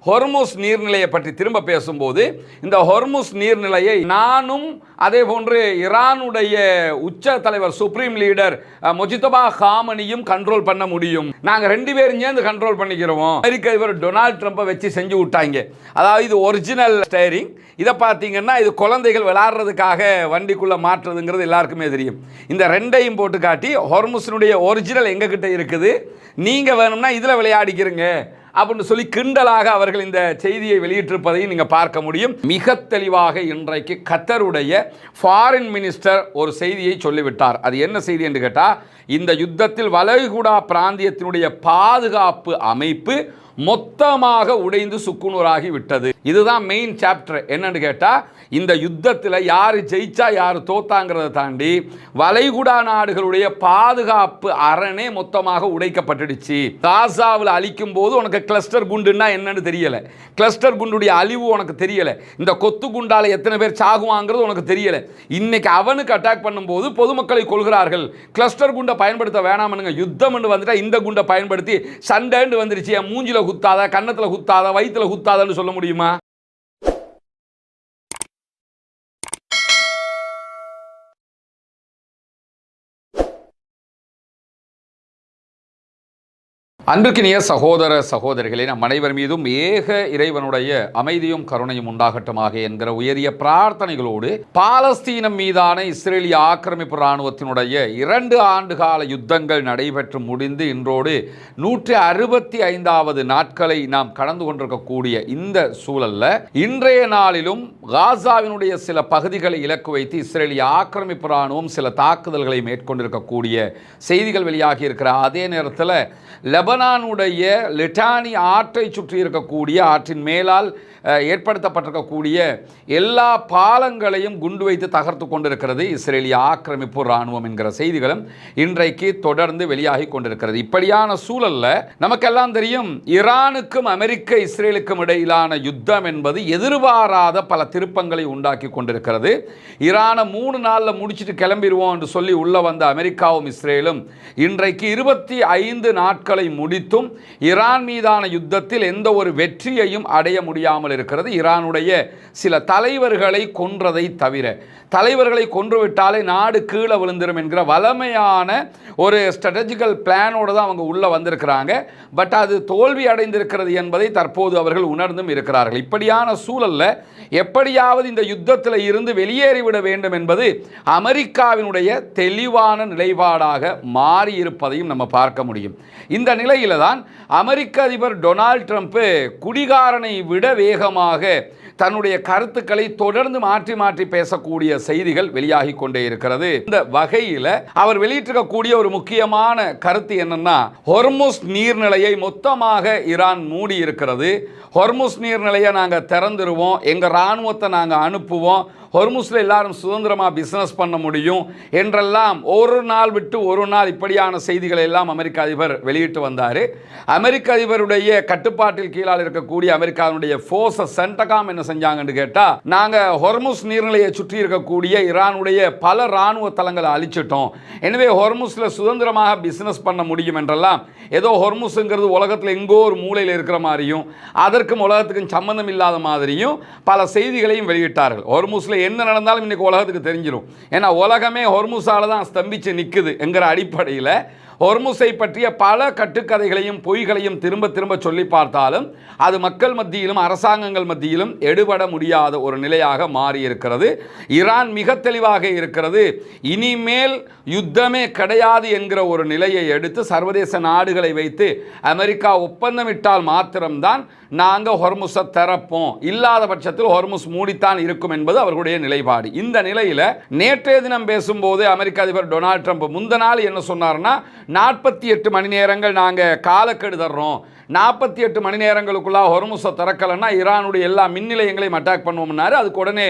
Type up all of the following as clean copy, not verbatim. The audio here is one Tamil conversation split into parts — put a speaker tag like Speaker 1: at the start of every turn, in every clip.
Speaker 1: ஹொர்முஸ் நீர்நிலையை பற்றி திரும்ப பேசும்போது இந்த ஹொர்முஸ் நீர்நிலையை நானும் அதே போன்று ஈரானுடைய உச்ச தலைவர் சுப்ரீம் லீடர் முஜ்தபா காமனியும் கண்ட்ரோல் பண்ண முடியும். நாங்க 2 பேரும் சேர்ந்து கண்ட்ரோல் பண்ணிக்கிறோம். அமெரிக்க அதிபர் டொனால்ட் ட்ரம்பை வச்சு செஞ்சு விட்டாங்க. அதாவது இது ஒரிஜினல் ஸ்டேரிங். இதை பார்த்தீங்கன்னா இது குழந்தைகள் விளையாடுறதுக்காக வண்டிக்குள்ள மாற்றுறதுங்கிறது எல்லாருக்குமே தெரியும். இந்த 2ஐயும் போட்டு காட்டி ஹொர்முஸினுடைய ஒரிஜினல் எங்ககிட்ட இருக்குது, நீங்க வேணும்னா இதுல விளையாடிக்கிறீங்க அப்படின்னு சொல்லி கிண்டலாக அவர்கள் இந்த செய்தியை வெளியிட்டிருப்பதையும் நீங்க பார்க்க முடியும். மிக தெளிவாக இன்றைக்கு கத்தருடைய ஃபாரின் மினிஸ்டர் ஒரு செய்தியை சொல்லிவிட்டார். அது என்ன செய்தி என்று கேட்டா, இந்த யுத்தத்தில் வளைகுடா பிராந்தியத்தினுடைய பாதுகாப்பு அமைப்பு மொத்தமாக உடைந்து சுக்குநூறாகி விட்டது. இதுதான் மெயின் சாப்டர். என்னன்னு கேட்டா, இந்த யுத்தத்தில் யாரு ஜெயிச்சா யாரு தோத்தாங்கிறத தாண்டி வளைகுடா நாடுகளுடைய பாதுகாப்பு அரணே மொத்தமாக உடைக்கப்பட்டுடுச்சு. காசாவில் அழிக்கும் போது உனக்கு கிளஸ்டர் குண்டுன்னா என்னன்னு தெரியல, கிளஸ்டர் குண்டுடைய அழிவு உனக்கு தெரியல, இந்த கொத்து குண்டால எத்தனை பேர் சாகுவாங்கிறது உனக்கு தெரியல. இன்னைக்கு அவனுக்கு அட்டாக் பண்ணும்போது பொதுமக்களை கொள்கிறார்கள். கிளஸ்டர் குண்டை பயன்படுத்த வேணாம்னுங்க, யுத்தம் வந்துட்டா இந்த குண்டை பயன்படுத்தி சண்டைன்னு வந்துருச்சு, மூஞ்சில குத்தாத, கன்னத்துல குத்தாத, வயிற்றுல குத்தாதன்னு சொல்ல முடியுமா? அன்பிற்கினிய சகோதர சகோதரிகளே, நம் அனைவர் மீதும் ஏக இறைவனுடைய அமைதியும் கருணையும் உண்டாகட்டுமாக என்கிற உயரிய பிரார்த்தனைகளோடு பாலஸ்தீனம் மீதான இஸ்ரேலிய ஆக்கிரமிப்பு இராணுவத்தினுடைய 2 ஆண்டுகால யுத்தங்கள் நடைபெற்று முடிந்து இன்றோடு 165வது நாட்களை நாம் கடந்து கொண்டிருக்கக்கூடிய இந்த சூழல்ல இன்றைய நாளிலும் காசாவினுடைய சில பகுதிகளை இலக்கு வைத்து இஸ்ரேலிய ஆக்கிரமிப்பு இராணுவம் சில தாக்குதல்களை மேற்கொண்டிருக்கக்கூடிய செய்திகள் வெளியாகி இருக்கிற அதே நேரத்தில் லெபனானுடைய லிட்டானி ஆற்றை சுற்றி இருக்கக்கூடிய ஆற்றின் மேலால் ஏற்படுத்தப்பட்டிருக்கக்கூடிய எல்லா பாலங்களையும் குண்டு வைத்து தகர்த்து கொண்டிருக்கிறது இஸ்ரேலிய ஆக்கிரமிப்பு இராணுவம் என்கிற செய்திகளும் இன்றைக்கு தொடர்ந்து வெளியாகி கொண்டிருக்கிறது. இப்படியான சூழல்ல நமக்கெல்லாம் தெரியும், ஈரானுக்கும் அமெரிக்க இஸ்ரேலுக்கும் இடையிலான யுத்தம் என்பது எதிர்பாராத பல திருப்பங்களை உண்டாக்கி கொண்டிருக்கிறது. ஈரானை 3 நாளில் முடிச்சுட்டு கிளம்பிடுவோம் என்று சொல்லி உள்ள வந்த அமெரிக்காவும் இஸ்ரேலும் இன்றைக்கு 25 நாட்களை முடித்தும் ஈரான் மீதான யுத்தத்தில் எந்த ஒரு வெற்றியையும் அடைய முடியாமல் இருக்கிறது. ஈரானுடைய சில தலைவர்களை கொன்றதை தவிர, தலைவர்களை கொன்றுவிட்டாலே நாடு கீழே விழுந்துரும் என்கிற வலிமையான ஒரு ஸ்ட்ராட்டஜிக்கல் பிளானோடு தான் அவங்க உள்ள வந்திருக்கிறாங்க. பட் அது தோல்வி அடைந்திருக்கிறது என்பதை தற்போது அவர்கள் உணர்ந்தும் இருக்கிறார்கள். இப்படியான சூழல்ல எப்படியாவது இந்த யுத்தத்தில் இருந்து வெளியேறிவிட வேண்டும் என்பது அமெரிக்காவினுடைய தெளிவான நிலைப்பாடாக மாறி இருப்பதையும் நம்ம பார்க்க முடியும். இந்த நிலையில தான் அமெரிக்க அதிபர் டொனால்ட் ட்ரம்ப் குடிகாரனை விட வேகமாக தன்னுடைய கருத்துக்களை தொடர்ந்து மாற்றி மாற்றி பேசக்கூடிய செய்திகள் வெளியாகி கொண்டே இருக்கிறது. இந்த வகையில் அவர் வெளியிட்டிருக்கக்கூடிய ஒரு முக்கியமான கருத்து என்னன்னா, ஹொர்முஸ் நீர்நிலையை மொத்தமாக ஈரான் மூடி இருக்கிறது. ஹொர்முஸ் நீர்நிலையை நாங்கள் திறந்துருவோம், எங்கள் இராணுவத்தை நாங்கள் அனுப்புவோம், ஹொர்முஸில் எல்லாரும் சுதந்திரமாக பிஸ்னஸ் பண்ண முடியும் என்றெல்லாம் ஒரு நாள் விட்டு ஒரு நாள் இப்படியான செய்திகளை எல்லாம் அமெரிக்க அதிபர் வெளியிட்டு வந்தார். அமெரிக்க அதிபருடைய கட்டுப்பாட்டில் கீழால் இருக்கக்கூடிய அமெரிக்காவுடைய ஃபோர்ஸஸ் சென்டகாம் என்ன செஞ்சாங்கன்னு கேட்டால், நாங்கள் ஹொர்முஸ் நீர்நிலையை சுற்றி இருக்கக்கூடிய ஈரானுடைய பல இராணுவ தளங்களை அழிச்சிட்டோம், எனவே ஹொர்முஸில் சுதந்திரமாக பிஸ்னஸ் பண்ண முடியும் என்றெல்லாம், ஏதோ ஹொர்முஸுங்கிறது உலகத்தில் எங்கோ ஒரு மூலையில் இருக்கிற மாதிரியும் அதற்கும் உலகத்துக்கும் சம்பந்தம் இல்லாத மாதிரியும் பல செய்திகளையும் வெளியிட்டார்கள். ஹொர்முஸில் என்ன நடந்தாலும் இன்னைக்கு உலகத்துக்கு தெரிஞ்சிடும். ஏன்னா உலகமே ஹொர்முஸால தான் ஸ்தம்பிச்சு நிற்குது என்கிற அடிப்படையில் ஹொர்முஸை பற்றிய பல கட்டுக்கதைகளையும் பொய்களையும் திரும்ப திரும்ப சொல்லி பார்த்தாலும் அது மக்கள் மத்தியிலும் அரசாங்கங்கள் மத்தியிலும் எடுபட முடியாத ஒரு நிலையாக மாறி இருக்கிறது. ஈரான் மிக தெளிவாக இருக்கிறது, இனிமேல் யுத்தமே கிடையாது என்கிற ஒரு நிலையை எடுத்து சர்வதேச நாடுகளை வைத்து அமெரிக்கா ஒப்பந்தமிட்டால் மாத்திரம்தான் நாங்கள் ஹொர்முஸை திறப்போம், இல்லாத பட்சத்தில் ஹொர்முஸ் மூடித்தான் இருக்கும் என்பது அவர்களுடைய நிலைப்பாடு. இந்த நிலையில் நேற்றைய தினம் பேசும்போது அமெரிக்க அதிபர் டொனால்ட் ட்ரம்ப் முந்த நாள் என்ன சொன்னார்னா, 48 மணி நேரங்கள் நாங்கள் காலக்கெடு தர்றோம், 48 மணி நேரங்களுக்குள்ளே ஹொர்முஸை திறக்கலைன்னா ஈரானுடைய எல்லா மின் நிலையங்களையும் அட்டாக் பண்ணுவோம்னாரு. அதுக்கு உடனே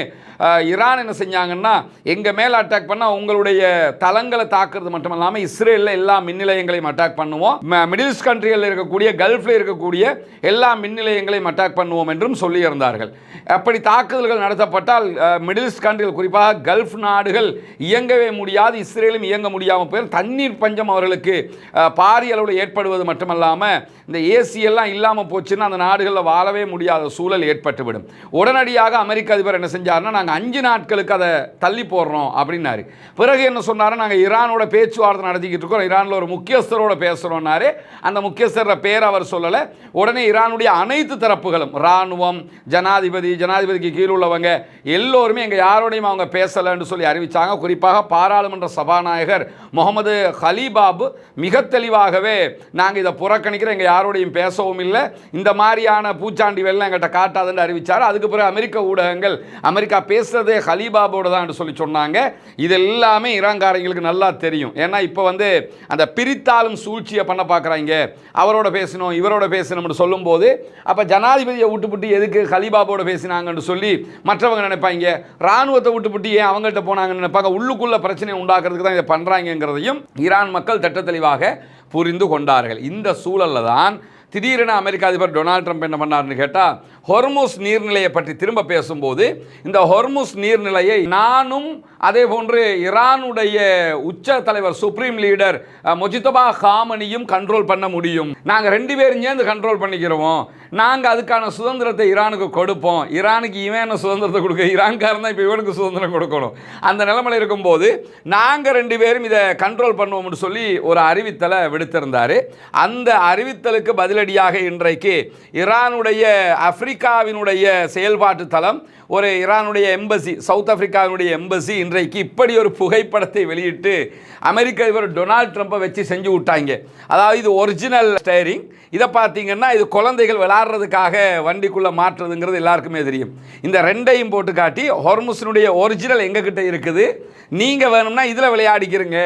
Speaker 1: ஈரான் என்ன செஞ்சாங்கன்னா, எங்கள் மேலே அட்டாக் பண்ணால் உங்களுடைய தளங்களை தாக்குறது மட்டும் இல்லாமல் இஸ்ரேலில் எல்லா மின் நிலையங்களையும் அட்டாக் பண்ணுவோம், மிடில் ஈஸ்ட் கண்ட்ரிகளில் இருக்கக்கூடிய கல்ஃபில் இருக்கக்கூடிய எல்லா மின் நிலையங்களையும் நிலையங்களையும் அட்டாக் பண்ணுவோம் என்றும் சொல்லியிருந்தார்கள். அப்படி தாக்குதல்கள் நடத்தப்பட்டால் மிடில் ஈஸ்ட் கண்ட்ரிகள், குறிப்பாக கல்ஃப் நாடுகள் இயங்கவே முடியாது, இஸ்ரேலும் இயங்க முடியாமல் போய் தண்ணீர் பஞ்சம் அவர்களுக்கு பாரிய அளவில் ஏற்படுவது மட்டுமல்லாமல் இந்த ஏசி எல்லாம் இல்லாமல் போச்சுன்னா அந்த நாடுகளில் வாழவே முடியாத சூழல் ஏற்பட்டுவிடும். உடனடியாக அமெரிக்க அதிபர் என்ன செஞ்சார்னா, நாங்கள் 5 நாட்களுக்கு அதை தள்ளி போடுறோம் அப்படின்னாரு. பிறகு என்ன சொன்னார், நாங்கள் ஈரானோட பேச்சுவார்த்தை நடத்திக்கிட்டு இருக்கோம், ஈரானில் ஒரு முக்கியஸ்தரோட பேசுகிறோம்னாரு. அந்த முக்கியஸ்தர பேர் அவர் சொல்லலை. உடனே ஈரானுடைய அனைத்து தரப்புகளும், இராணுவம், ஜனாதிபதிக்கு கீழ் உள்ளவங்க எல்லோருமே எங்கள் யாரோடையும் அவங்க பேசலைன்னு சொல்லி அறிவித்தாங்க. குறிப்பாக பாராளுமன்ற சபாநாயகர் முகமது ஹலீபாப் மிக தெளிவாகவே நாங்கள் இதை புறக்கணிக்கிறோம், எங்கள் யாரோடையும் பேசவும் இல்லை, இந்த மாதிரியான பூச்சாண்டி வெள்ளம் எங்கிட்ட காட்டாதுன்னு அறிவித்தார். அதுக்கு பிறகு அமெரிக்க ஊடகங்கள் அமெரிக்கா பேசுறதே ஹலீபாபோட தான் சொல்லி சொன்னாங்க. இது எல்லாமே ஈரான்காரங்களுக்கு நல்லா தெரியும். ஏன்னா இப்போ வந்து அந்த பிரித்தாலும் சூழ்ச்சியை பண்ண பார்க்குறாங்க, அவரோட பேசணும் இவரோட பேசணும்னு சொல்லும்போது அப்போ ஜனாதிபதியை விட்டுப்புட்டு எதுக்கு ஹலீபாபோட பேசினாங்கன்னு சொல்லி மற்றவங்க நினைப்பாங்க, இராணுவத்தை விட்டுப்புட்டு ஏன் அவங்கள்ட்ட போனாங்கன்னு நினைப்பாங்க. உள்ளுக்குள்ள பிரச்சனை உண்டாக்குறதுக்கு தான் இதை பண்ணுறாங்கிறதையும் ஈரான் மக்கள் திட்ட தெளிவாக புரிந்து கொண்டார்கள். இந்த சூழலில் தான் திடீரென அமெரிக்க அதிபர் டொனால்ட் ட்ரம்ப் என்ன பண்ணார்னு கேட்டால், ஹொர்முஸ் நீர்நிலையை பற்றி திரும்ப பேசும்போது இந்த ஹொர்முஸ் நீர்நிலையை நானும் அதே போன்று ஈரானுடைய உச்ச தலைவர் சுப்ரீம் லீடர் முஜிதபா காமனியும் கண்ட்ரோல் பண்ண முடியும், நாங்கள் 2 பேரும் சேர்ந்து கண்ட்ரோல் பண்ணிக்கிறோம், நாங்கள் அதுக்கான சுதந்திரத்தை ஈரானுக்கு கொடுப்போம், ஈரானுக்கு இவன் என்ன சுதந்திரத்தை கொடுக்க, ஈரான்காரன் தான் இப்போ இவனுக்கு சுதந்திரம் கொடுக்கணும், அந்த நிலைமையில் இருக்கும்போது நாங்கள் 2 பேரும் இதை கண்ட்ரோல் பண்ணுவோம்னு சொல்லி ஒரு அறிவித்தலை விடுத்திருந்தார். அந்த அறிவித்தலுக்கு பதிலடியாக இன்றைக்கு ஈரானுடைய ஆப்பிரிக்காவினுடைய செயல்பாட்டு தளம், ஒரு ஈரானுடைய எம்பசி, சவுத் ஆப்பிரிக்காவினுடைய எம்பசி இன்றைக்கு இப்படி ஒரு புகைப்படத்தை வெளியிட்டு அமெரிக்க அதிபர் டொனால்ட் ட்ரம்பை வச்சு செஞ்சு விட்டாங்க. அதாவது இது ஒரிஜினல் ஸ்டேரிங், இதை பார்த்தீங்கன்னா இது குழந்தைகள் விளையாடுறதுக்காக வண்டிக்குள்ளே மாற்றுறதுங்கிறது எல்லாருக்குமே தெரியும். இந்த 2ஐயும் போட்டு காட்டி ஹொர்முஸினுடைய ஒரிஜினல் எங்ககிட்ட இருக்குது, நீங்கள் வேணும்னா இதில் விளையாடிக்கிறீங்க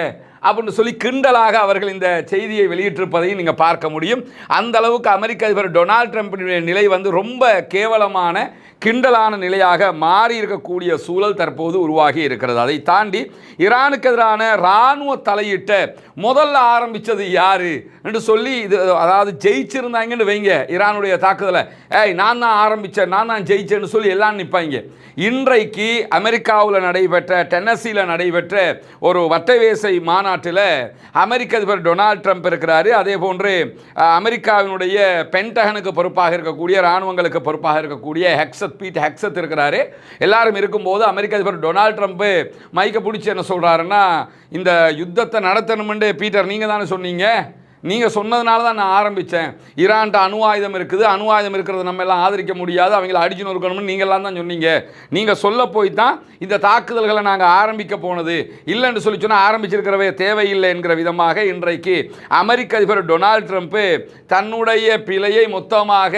Speaker 1: அப்படின்னு சொல்லி கிண்டலாக அவர்கள் இந்த செய்தியை வெளியிட்டிருப்பதையும் நீங்கள் பார்க்க முடியும். அந்த அளவுக்கு அமெரிக்க அதிபர் டொனால்ட் ட்ரம்பினுடைய நிலை வந்து ரொம்ப கேவலமான கிண்டலான நிலையாக மாறி இருக்கக்கூடிய சூழல் தற்போது உருவாகி இருக்கிறது. அதை தாண்டி ஈரானுக்கு எதிரான இராணுவ தலையிட்ட முதல்ல ஆரம்பித்தது யாரு என்று சொல்லி, இது அதாவது ஜெயிச்சிருந்தாங்கன்னு வைங்க ஈரானுடைய தாக்குதலை, நான் தான் ஆரம்பித்தேன், நான் தான் ஜெயிச்சேன்னு சொல்லி எல்லாம் நிற்பாங்க. இன்றைக்கு அமெரிக்காவில் நடைபெற்ற, டென்னசியில் நடைபெற்ற ஒரு வட்டவேசை மாநாட்டில் அமெரிக்க அதிபர் டொனால்ட் ட்ரம்ப் இருக்கிறாரு. அதே போன்று அமெரிக்காவினுடைய பென்டகனுக்கு பொறுப்பாக இருக்கக்கூடிய, இராணுவங்களுக்கு பொறுப்பாக இருக்கக்கூடிய பீட் ஹெக்ஸத் இருக்கிறாரு. எல்லாரும் இருக்கும்போது அமெரிக்க அதிபர் டொனால்ட் ட்ரம்ப் மைக்கை பிடிச்சி என்ன சொல்கிறாருன்னா, இந்த யுத்தத்தை நடத்தணும்னு பீட்டர் நீங்கள் தானே சொன்னீங்க, நீங்கள் சொன்னதுனால தான் நான் ஆரம்பித்தேன், ஈரான்ட்ட அணு ஆயுதம் இருக்குது, அணு ஆயுதம் இருக்கிறத நம்ம எல்லாம் ஆதரிக்க முடியாது, அவங்கள அடிச்சு நொறுக்கணும்னு நீங்கள்லாம் தான் சொன்னீங்க, நீங்கள் சொல்ல போய் தான் இந்த தாக்குதல்களை நாங்கள் ஆரம்பிக்க போனது, இல்லைன்னு சொல்லி சொன்னால் ஆரம்பிச்சிருக்கிறவே தேவையில்லை என்கிற விதமாக இன்றைக்கு அமெரிக்க அதிபர் டொனால்ட் ட்ரம்ப் தன்னுடைய பிழையை மொத்தமாக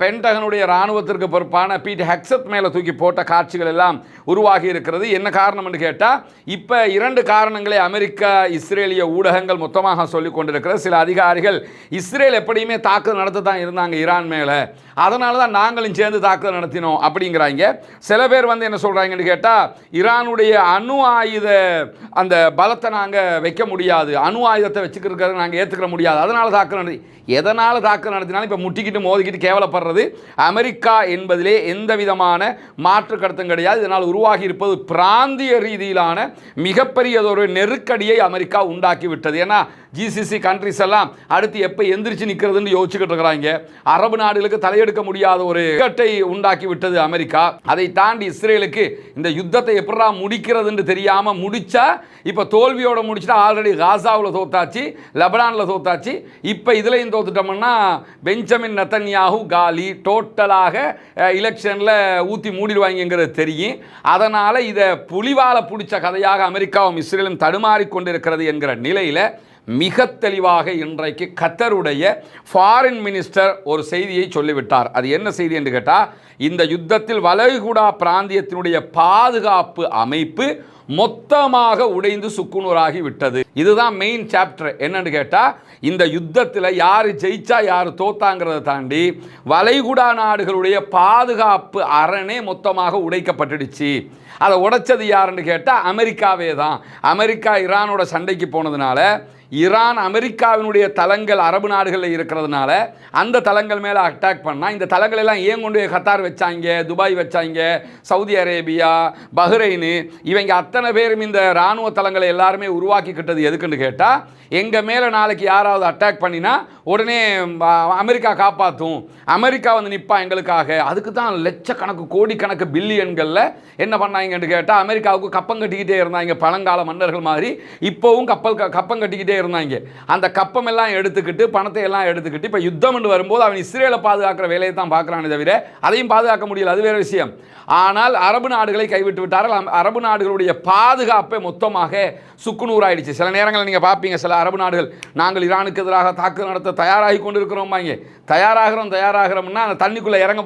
Speaker 1: பென்டகனுடைய இராணுவத்திற்கு பொறுப்பான பீட் ஹெக்ஸத் மேலே தூக்கி போட்ட காட்சிகள் எல்லாம் உருவாகி இருக்கிறது. என்ன காரணம் என்று கேட்டால், இப்போ 2 காரணங்களை அமெரிக்கா இஸ்ரேலிய ஊடகங்கள் மொத்தமாக சொல்லிக் கொண்டிருக்கிறது. சில அதிகாரிகள் இஸ்ரேல் எப்படியுமே தாக்குதல் நடத்த தான் இருந்தாங்க ஈரான் மேலே, அதனால தான் நாங்களும் சேர்ந்து தாக்குதல் நடத்தினோம் அப்படிங்கிறாங்க. சில பேர் வந்து என்ன சொல்கிறாங்கன்னு கேட்டால், ஈரானுடைய அணு ஆயுத அந்த பலத்தை நாங்கள் வைக்க முடியாது, அணு ஆயுதத்தை வச்சுக்கிறதுக்கு நாங்கள் ஏற்றுக்கிற முடியாது, அதனால் தாக்குதல் நடத்தி, எதனால் தாக்குதல் நடத்தினாலும் இப்போ முட்டிக்கிட்டு மோதிக்கிட்டு கேவலப்படுறது அமெரிக்கா என்பதிலே எந்த விதமான மாற்று கருத்தும் கிடையாது. இதனால் உருவாகி இருப்பது பிராந்திய ரீதியிலான மிகப்பெரியதொரு நெருக்கடியை அமெரிக்கா உண்டாக்கி விட்டது. ஏன்னா ஜிசிசி கண்ட்ரிஸ் எல்லாம் அடுத்து எப்போ எந்திரிச்சு நிற்கிறதுன்னு யோசிச்சுக்கிட்டு இருக்கிறாங்க. அரபு நாடுகளுக்கு தலையெடுக்க முடியாத ஒரு இக்கட்டை உண்டாக்கி விட்டது அமெரிக்கா. அதை தாண்டி இஸ்ரேலுக்கு இந்த யுத்தத்தை எப்படா முடிக்கிறதுன்னு தெரியாமல் முடிச்சா, இப்போ தோல்வியோட முடிச்சுட்டா, ஆல்ரெடி காசாவில் தோத்தாச்சு, லெபனானில் தோத்தாச்சு, இப்போ இதுலையும் தோத்துட்டோம்னா பெஞ்சமின் நெத்தன்யாஹு காலி, டோட்டலாக எலெக்ஷனில் ஊற்றி மூடிடுவாங்கிறது தெரியும். அதனால் இதை புலிவால பிடிச்ச கதையாக அமெரிக்காவும் இஸ்ரேலும் தடுமாறி கொண்டிருக்கிறது என்கிற நிலையில் மிக தெளிவாக இன்றைக்கு கத்தருடைய ஃபாரின் மினிஸ்டர் ஒரு செய்தியை சொல்லிவிட்டார். அது என்ன செய்தி என்று கேட்டால், இந்த யுத்தத்தில் வளைகுடா பிராந்தியத்தினுடைய பாதுகாப்பு அமைப்பு மொத்தமாக உடைந்து சுக்குநூறாகி விட்டது. இதுதான் மெயின் சாப்டர். என்னன்னு கேட்டா, இந்த யுத்தத்தில் யாரு ஜெயிச்சா யாரு தோத்தாங்கிறத தாண்டி வளைகுடா நாடுகளுடைய பாதுகாப்பு அரணே மொத்தமாக உடைக்கப்பட்டுடுச்சு. அதை உடைச்சது யாருன்னு கேட்டால் அமெரிக்காவே தான். அமெரிக்கா ஈரானோட சண்டைக்கு போனதுனால, ஈரான் அமெரிக்காவினுடைய தளங்கள் அரபு நாடுகளில் இருக்கிறதுனால அந்த தளங்கள் மேலே அட்டாக் பண்ணால், இந்த தளங்கள் எல்லாம் ஏன் கொண்டு கத்தார் வச்சாங்க, துபாய் வச்சாங்க, சவுதி அரேபியா, பஹ்ரைனு, இவங்க அத்தனை பேரும் இந்த இராணுவ தளங்களை எல்லாருமே உருவாக்கிக்கிட்டது எதுக்குன்னு கேட்டால், எங்கள் மேலே நாளைக்கு யாராவது அட்டாக் பண்ணினா உடனே அமெரிக்கா காப்பாற்றும், அமெரிக்கா வந்து நிற்பா எங்களுக்காக. அதுக்கு தான் லட்சக்கணக்கு கோடிக்கணக்கு பில்லியன்களில் என்ன பண்ணாங்கன்னு கேட்டால், அமெரிக்காவுக்கு கப்பம் கட்டிக்கிட்டே இருந்தாங்க. பழங்கால மன்னர்கள் மாதிரி இப்போவும் கப்பம் கட்டிக்கிட்டே இருந்தாங்க. அந்த கப்பம் எல்லாம் எடுத்துக்கிட்டு, பணத்தை எல்லாம் எடுத்துக்கிட்டு, இப்போ யுத்தம் வரும்போது அவன் இஸ்ரேலை பாதுகாக்கிற வேலையை தான் பார்க்குறானே தவிர அதையும் பாதுகாக்க முடியல. அது வேறு விஷயம். ஆனால் அரபு நாடுகளை கைவிட்டு விட்டார்கள். அரபு நாடுகளுடைய பாதுகாப்பை மொத்தமாக சுக்குநூறாயிடுச்சு. சில நேரங்களில் நீங்கள் பார்ப்பீங்க, சில அரபு நாடுகள் நாங்கள் ஈரானுக்கு எதிராக தாக்குதல் நடத்த தயாராகி கொண்டு இருக்கிறோம்பாங்க. தயாராகிறோம்னா அந்த தண்ணிக்குள்ளே இறங்க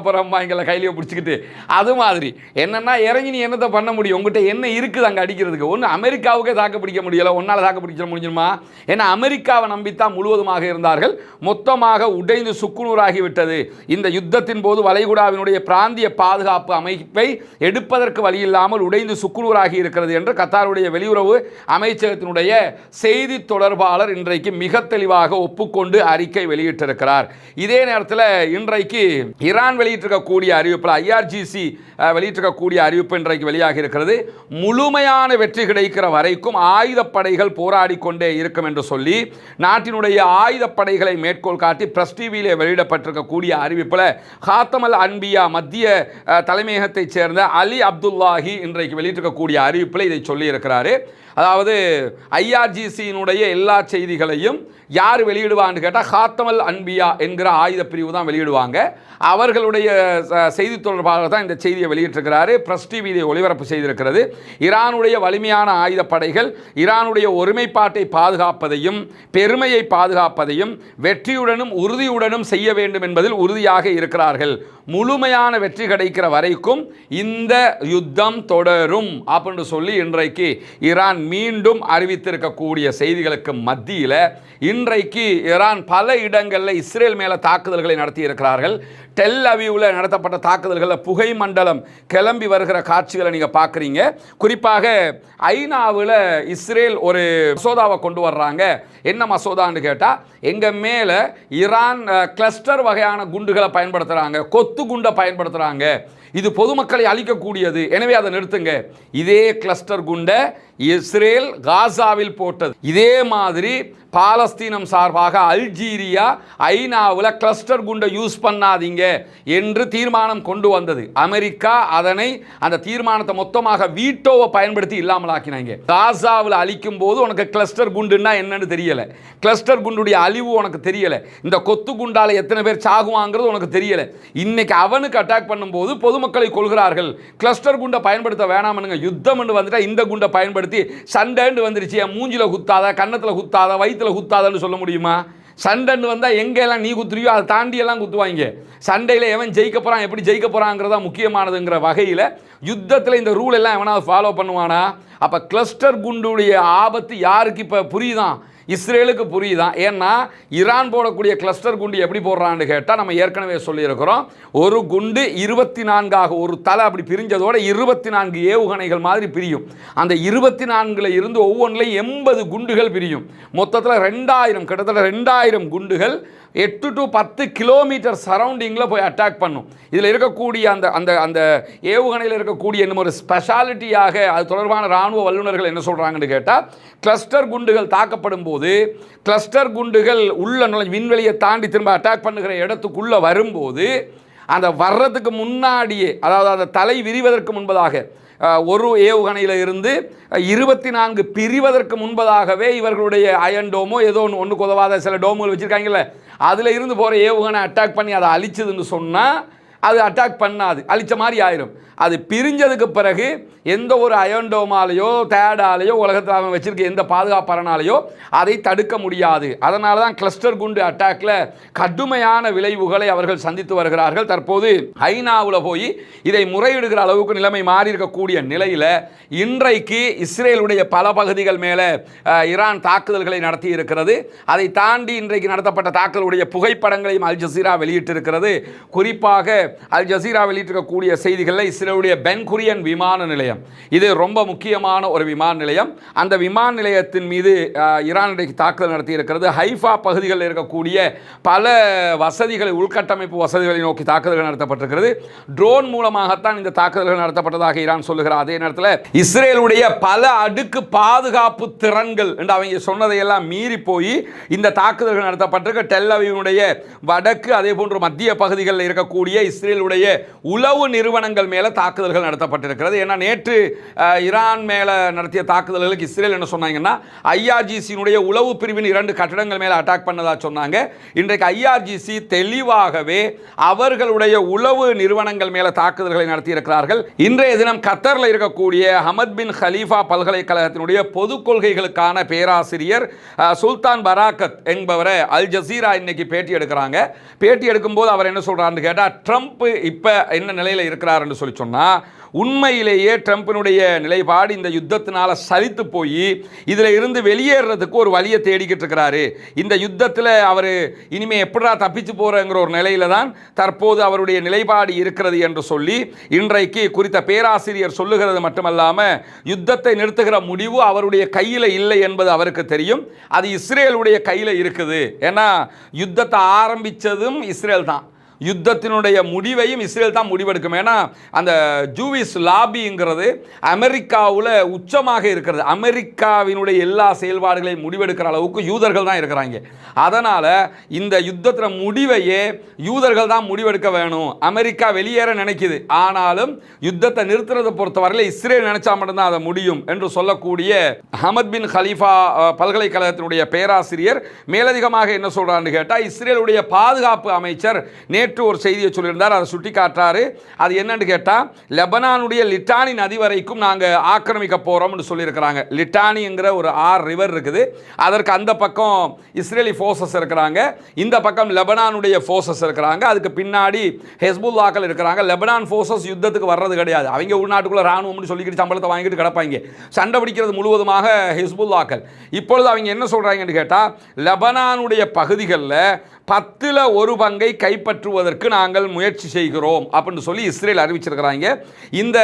Speaker 1: போகிறோம்பாங்கல்ல, கையிலேயே பிடிச்சிக்கிட்டு. அது மாதிரி என்னென்னா, இறங்கி நீ என்னத்தை பண்ண முடியும்? உங்கள்கிட்ட என்ன இருக்குது அங்கே அடிக்கிறதுக்கு? ஒன்று அமெரிக்காவுக்கே தாக்கு பிடிக்க முடியலை, ஒன்றால் தாக்கு பிடிக்க முடிஞ்சிருமா? ஏன்னா அமெரிக்காவை நம்பித்தான் முழுவதுமாக இருந்தார்கள். மொத்தமாக உடைந்து சுக்குநூறாகி விட்டது. இந்த யுத்தத்தின் போது வளைகுடாவினுடைய பிராந்திய பாதுகாப்பு அமைப்பை எடுப்பதற்கு வழி இல்லாமல் உடைந்து சுக்குநூறாகி இருக்கிறது என்று கத்தாருடைய வெளியுறவு அமைச்சகத்தினுடைய செய்தி தொடர்பாளர் இன்றைக்கு மிக தெளிவாக ஒப்புக்கொண்டு அறிக்கை வெளியிட்டிருக்கிறார். இதே நேரத்தில் இன்றைக்கு ஈரான் வெளியிட்டிருக்கக்கூடிய அறிவிப்பில் IRGC வெளியிட்டிருக்கக்கூடிய அறிவிப்பு இன்றைக்கு வெளியாகி இருக்கிறது. முழுமையான வெற்றி கிடைக்கிற வரைக்கும் ஆயுதப்படைகள் போராடி கொண்டே இருக்கும் என்று சொல்லி நாட்டினுடைய ஆயுதப்படைகளை மேற்கோள் காட்டி பிரஸ் டிவியிலே வெளியிடப்பட்டிருக்கக்கூடிய அறிவிப்பில் ஹாத்தமல் அன்பியா மத்திய தலைமையகத்தைச் சேர்ந்த அலி அப்துல்லாஹி இன்றைக்கு வெளியிட்டிருக்கக்கூடிய அறிவிப்பில் இதை சொல்லி இருக்கிறாரு. அதாவது IRGCயினுடைய எல்லா செய்திகளையும் யார் வெளியிடுவான்னு கேட்டால் ஹாத்தமல் அன்பியா என்கிற ஆயுத பிரிவு தான் வெளியிடுவாங்க. அவர்களுடைய செய்தி தொடர்பாக தான் இந்த செய்தியை வெளியிட்டிருக்கிறாரு. பிரஸ் டிவி இதை ஒளிபரப்பு செய்திருக்கிறது. ஈரானுடைய வலிமையான ஆயுதப்படைகள் ஈரானுடைய ஒருமைப்பாட்டை பாதுகாப்பதையும் பெருமையை பாதுகாப்பதையும் வெற்றியுடனும் உறுதியுடனும் செய்ய வேண்டும் என்பதில் உறுதியாக இருக்கிறார்கள். முழுமையான வெற்றி கிடைக்கிற வரைக்கும் இந்த யுத்தம் தொடரும் அப்படின்னு சொல்லி இன்றைக்கு ஈரான் மீண்டும் அறிவித்திருக்கக்கூடிய செய்திகளுக்கு மத்தியில் இன்றைக்கு ஈரான் பல இடங்களில் இஸ்ரேல் மேலே தாக்குதல்களை நடத்தி இருக்கிறார்கள். டெல் அவீவில் நடத்தப்பட்ட தாக்குதல்களில் புகை மண்டலம் கிளம்பி வருகிற காட்சிகளை நீங்கள் பார்க்குறீங்க. குறிப்பாக ஐநாவில் இஸ்ரேல் ஒரு மசோதாவை கொண்டு வர்றாங்க. என்ன மசோதான்னு கேட்டால், எங்கள் மேலே ஈரான் கிளஸ்டர் வகையான குண்டுகளை பயன்படுத்துகிறாங்க, கொத்து குண்டை பயன்படுத்துகிறாங்க, இது பொதுமக்களை அழிக்கக்கூடியது, எனவே அதை நிறுத்துங்க. இதே கிளஸ்டர் குண்டை இஸ்ரேல் காசாவில் போட்டது. இதே மாதிரி பாலஸ்தீனம் சார்பாக அல்ஜீரியா ஐநாவில் கிளஸ்டர் குண்டை யூஸ் பண்ணாதீங்க என்று தீர்மானம் கொண்டு வந்தது. அமெரிக்கா அந்த தீர்மானத்தை மொத்தமாக வீட்டோவை பயன்படுத்தி இல்லாமல் ஆக்கினாங்க. காசாவில் அழிக்கும் போது உனக்கு கிளஸ்டர் குண்டுன்னா என்னன்னு தெரியல, கிளஸ்டர் குண்டுடைய அழிவு உனக்கு தெரியல, இந்த கொத்து குண்டால எத்தனை பேர் சாகுவாங்கிறது உனக்கு தெரியல. இன்னைக்கு அவனுக்கு அட்டாக் பண்ணும்போது பொதுமக்களை கொள்கிறார்கள். கிளஸ்டர் குண்டை பயன்படுத்த வேணாம்னுங்க, யுத்தம் வந்துட்டா இந்த குண்டை பயன்படுத்தி சண்டைன்னு வந்துருச்சு, மூஞ்சில குத்தாத, கன்னத்துல குத்தாத, வயிற்றுல குத்தாதன்னு சொல்ல முடியுமா? சண்டைன்னு வந்தால் எங்கெல்லாம் நீ குத்துறியோ அதை தாண்டி எல்லாம் குத்துவாங்க. சண்டையில் எவன் ஜெயிக்க போகிறான், எப்படி ஜெயிக்க போகிறாங்கிறதா முக்கியமானதுங்கிற வகையில் யுத்தத்தில் இந்த ரூல் எல்லாம் எவனாவது ஃபாலோ பண்ணுவானா? அப்போ கிளஸ்டர் குண்டுடைய ஆபத்து யாருக்கு இப்போ புரியுதான்? இஸ்ரேலுக்கு புரியுதான். ஏன்னா ஈரான் போடக்கூடிய கிளஸ்டர் குண்டு எப்படி போடுறான்னு கேட்டால், நம்ம ஏற்கனவே சொல்லியிருக்கிறோம், ஒரு குண்டு 24 ஒரு தலை அப்படி பிரிஞ்சதோட 24 ஏவுகணைகள் மாதிரி பிரியும். அந்த 24 இருந்து ஒவ்வொன்றிலையும் 80 குண்டுகள் பிரியும். மொத்தத்தில் 2000, கிட்டத்தட்ட 2000 குண்டுகள் 8 to 10 கிலோமீட்டர் சரௌண்டிங்கில் போய் அட்டாக் பண்ணும். இதில் இருக்கக்கூடிய அந்த அந்த அந்த ஏவுகணையில் இருக்கக்கூடிய இன்னும் ஒரு ஸ்பெஷாலிட்டியாக அது தொடர்பான இராணுவ வல்லுநர்கள் என்ன சொல்கிறாங்கன்னு கேட்டால், கிளஸ்டர் குண்டுகள் தாக்கப்படும் போது கிளஸ்டர் குண்டுகள் உள்ள விண்வெளியை தாண்டி திரும்ப அட்டாக் பண்ணுகிற இடத்துக்குள்ளே வரும்போது அந்த வர்றதுக்கு முன்னாடியே, அதாவது அந்த தலை விரிவதற்கு முன்பதாக, ஒரு ஏவுகணையில் இருந்து 24 பிரிவதற்கு முன்பதாகவே இவர்களுடைய அயன் டோமோ ஏதோ ஒன்றுக்கு உதவாத சில டோமுகள் வச்சுருக்காங்கல்ல, அதில் இருந்து போகிற ஏவுகணை அட்டாக் பண்ணி அதை அழிச்சதுன்னு சொன்னால் அது அட்டாக் பண்ணாது, அழிச்ச மாதிரி ஆயிரும். அது பிரிஞ்சதுக்கு பிறகு எந்த ஒரு அயன்டோமாலேயோ தேடாலேயோ உலகத்தில் அவன் வச்சிருக்க எந்த பாதுகாப்பறனாலேயோ அதை தடுக்க முடியாது. அதனால தான் கிளஸ்டர் குண்டு அட்டாக்ல கடுமையான விளைவுகளை அவர்கள் சந்தித்து வருகிறார்கள். தற்போது ஐநாவில் போய் இதை முறையிடுகிற அளவுக்கு நிலைமை மாறி இருக்கக்கூடிய நிலையில் இன்றைக்கு இஸ்ரேலுடைய பல பகுதிகள் மேலே ஈரான் தாக்குதல்களை நடத்தி இருக்கிறது. அதை தாண்டி இன்றைக்கு நடத்தப்பட்ட தாக்குதலுடைய புகைப்படங்களையும் அல் ஜசீரா வெளியிட்டிருக்கிறது. குறிப்பாக அல் ஜசீரா வெளியிட்டிருக்கக்கூடிய செய்திகளில் இஸ்ரேலுடைய பென் குரியன் விமான நிலையம், இது ரொம்ப முக்கியமான ஒரு விமான நிலையம். அந்த விமான நிலையத்தின் மீது ஈரான் இன்றைக்கு தாக்குதல் நடத்தி இருக்கிறது. ஹைஃபா பகுதிகளில் இருக்கக்கூடிய பல வசதிகளை, உள்கட்டமைப்பு வசதிகளை நோக்கி தாக்குதல்கள் நடத்தப்பட்டிருக்கிறது. ட்ரோன் மூலமாகத்தான் இந்த தாக்குதல்கள் நடத்தப்பட்டதாக ஈரான் சொல்லுகிறார். அதே நேரத்தில் இஸ்ரேலுடைய பல அடுக்கு பாதுகாப்பு திறன்கள் என்று அவங்க சொன்னதையெல்லாம் மீறி போய் இந்த தாக்குதல்கள் நடத்தப்பட்டிருக்க. டெல் அவீவினுடைய வடக்கு அதே போன்று மத்திய பகுதிகளில் இருக்கக்கூடிய இஸ்ரேலுடைய உளவு நிறுவனங்கள் மேலே தாக்குதல்கள் நடத்தப்பட்டிருக்கிறது. ஏன்னா நேற்று ஈரான் மேலே நடத்திய தாக்குதல்களுக்கு இஸ்ரேல் என்ன சொன்னாங்கன்னா ஐஆர்ஜிசியினுடைய உளவு பிரிவின் 2 கட்டடங்கள் மேலே அட்டாக் பண்ணதா சொன்னாங்க. இன்றைக்கு ஐஆர்ஜிசி தெளிவாகவே அவர்களுடைய உளவு நிறுவனங்கள் மேலே தாக்குதல்களை நடத்தியிருக்கிறார்கள். இன்றைய தினம் கத்தரில் இருக்கக்கூடிய ஹமத் பின் ஹலீஃபா பல்கலைக்கழகத்தினுடைய பொது கொள்கைகளுக்கான பேராசிரியர் சுல்தான் பராக்கத் என்பவரை அல் ஜசீரா இன்னைக்கு பேட்டி எடுக்கிறாங்க. பேட்டி எடுக்கும்போது அவர் என்ன சொல்றாருன்னு கேட்டால், ட்ரம்ப் இப்போ என்ன நிலையில் இருக்கிறார் என்று சொல்லி சொன்னால், உண்மையிலேயே ட்ரம்பினுடைய நிலைப்பாடு இந்த யுத்தத்தினால சலித்து போய் இதில் இருந்து வெளியேறதுக்கு ஒரு வழியை தேடிக்கிட்டு இருக்கிறாரு. இந்த யுத்தத்தில் அவர் இனிமேல் எப்படா தப்பிச்சு போகிறங்கிற ஒரு நிலையில தான் தற்போது அவருடைய நிலைப்பாடு இருக்கிறது என்று சொல்லி இன்றைக்கு குறித்த பேராசிரியர் சொல்லுகிறது. மட்டுமல்லாமல் யுத்தத்தை நிறுத்துகிற முடிவு அவருடைய கையில் இல்லை என்பது அவருக்கு தெரியும். அது இஸ்ரேலுடைய கையில் இருக்குது. ஏன்னா யுத்தத்தை ஆரம்பித்ததும் இஸ்ரேல் தான், யுத்தத்தினுடைய முடிவையும் இஸ்ரேல் தான் முடிவெடுக்கும். ஏன்னா அந்த ஜூவிஷ் லாபிங்கிறது அமெரிக்காவில் உச்சமாக இருக்கிறது. அமெரிக்காவினுடைய எல்லா செயல்பாடுகளையும் முடிவெடுக்கிற அளவுக்கு யூதர்கள் தான் இருக்கிறாங்க. அதனால் இந்த யுத்தத்தின் முடிவையே யூதர்கள் தான் முடிவெடுக்க வேணும். அமெரிக்கா வெளியேற நினைக்குது, ஆனாலும் யுத்தத்தை நிறுத்துறதை பொறுத்தவரையில் இஸ்ரேல் நினைச்சா மட்டும்தான் அதை முடியும் என்று சொல்லக்கூடிய ஹமத் பின் ஹலீஃபா பல்கலைக்கழகத்தினுடைய பேராசிரியர் மேலதிகமாக என்ன சொல்றான்னு கேட்டால், இஸ்ரேலுடைய பாதுகாப்பு அமைச்சர் நேற்று ஒரு செய்தியை சொல்லியிருந்தார். அதை சுட்டி காட்டுறாரு. அது என்னன்னு கேட்டால், லெபனானுடைய லிட்டானி நதி வரைக்கும் நாங்கள் ஆக்கிரமிக்க போகிறோம்னு சொல்லியிருக்கிறாங்க. லிட்டானிங்கிற ஒரு ரிவர் இருக்குது. அதற்கு அந்த பக்கம் இஸ்ரேலி ஃபோர்ஸஸ் இருக்கிறாங்க, இந்த பக்கம் லெபனானுடைய ஃபோர்ஸஸ் இருக்கிறாங்க. அதுக்கு பின்னாடி ஹெஸ்புல்லாக்கள் இருக்கிறாங்க. லெபனான் ஃபோர்ஸஸ் யுத்தத்துக்கு வர்றது கிடையாது. அவங்க உள்நாட்டுக்குள்ள ராணுவம்னு சொல்லிக்கிட்டு சம்பளத்தை வாங்கிட்டு கிடப்பாங்க. சண்டை பிடிக்கிறது முழுவதுமாக ஹெஸ்புல்லாக்கள். இப்பொழுது அவங்க என்ன சொல்கிறாங்கன்னு கேட்டால், லெபனானுடைய பகுதிகளில் 10ல் 1 பங்கை கைப்பற்றுவதற்கு நாங்கள் முயற்சி செய்கிறோம் அப்படின்னு சொல்லி இஸ்ரேல் அறிவிச்சிருக்கிறாங்க. இந்த